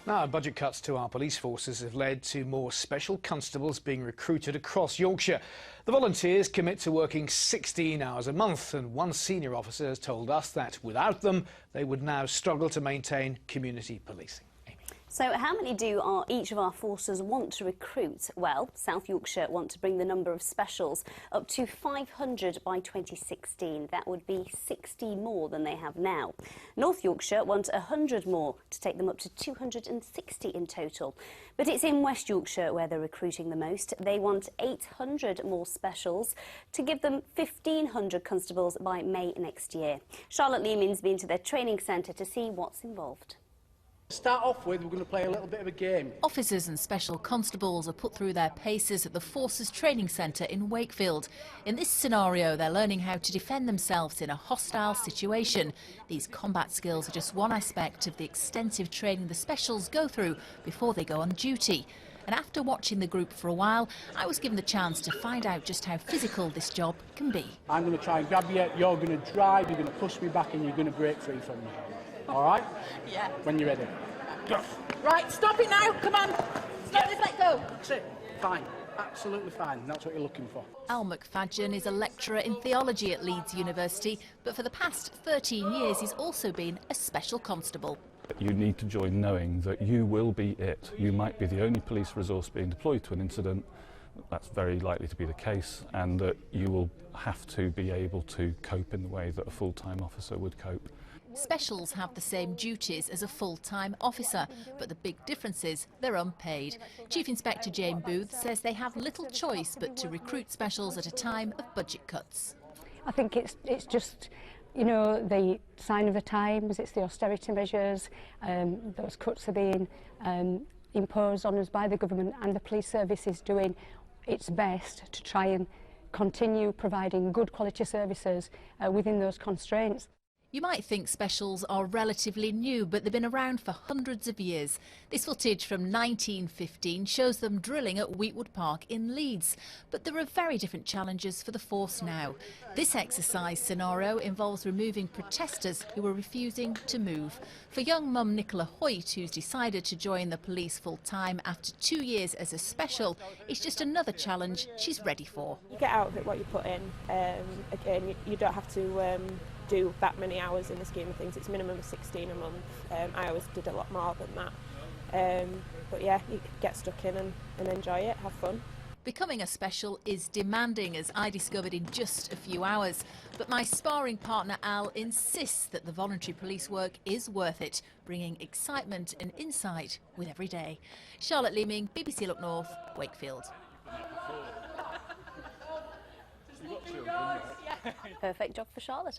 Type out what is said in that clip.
Now, budget cuts to our police forces have led to more special constables being recruited across Yorkshire. The volunteers commit to working 16 hours a month, and one senior officer has told us that without them, they would now struggle to maintain community policing. So how many do each of our forces want to recruit? Well, South Yorkshire want to bring the number of specials up to 500 by 2016. That would be 60 more than they have now. North Yorkshire want 100 more to take them up to 260 in total. But it's in West Yorkshire where they're recruiting the most. They want 800 more specials to give them 1,500 constables by May next year. Charlotte Leeming's been to their training centre to see what's involved. To start off with, we're going to play a little bit of a game. Officers and special constables are put through their paces at the Forces Training Centre in Wakefield. In this scenario, they're learning how to defend themselves in a hostile situation. These combat skills are just one aspect of the extensive training the specials go through before they go on duty. And after watching the group for a while, I was given the chance to find out just how physical this job can be. I'm going to try and grab you, you're going to drive, you're going to push me back and you're going to break free from me. All right? Yeah. When you're ready. Go. Right, stop it now, come on. Stop this, let go. That's it. Fine. Absolutely fine. That's what you're looking for. Al McFadgen is a lecturer in theology at Leeds University, but for the past 13 years he's also been a special constable. You need to join knowing that you will be it. You might be the only police resource being deployed to an incident. That's very likely to be the case, and that you will have to be able to cope in the way that a full-time officer would cope. Specials have the same duties as a full-time officer, but the big difference is they're unpaid. Chief Inspector Jane Booth says they have little choice but to recruit specials at a time of budget cuts. I think it's just, you know, the sign of the times, it's the austerity measures, those cuts are being imposed on us by the government, and the police service is doing its best to try and continue providing good quality services within those constraints. You might think specials are relatively new, but they've been around for hundreds of years. This footage from 1915 shows them drilling at Wheatwood Park in Leeds. But there are very different challenges for the force now. This exercise scenario involves removing protesters who are refusing to move. For young mum Nicola Hoyt, who's decided to join the police full-time after 2 years as a special, it's just another challenge she's ready for. You get out of it what you put in. Again, you don't have to do that many hours in the scheme of things. It's minimum of 16 a month. I always did a lot more than that. But yeah, you get stuck in and enjoy it, have fun. Becoming a special is demanding, as I discovered in just a few hours. But my sparring partner Al insists that the voluntary police work is worth it, bringing excitement and insight with every day. Charlotte Leeming, BBC Look North, Wakefield. Perfect job for Charlotte.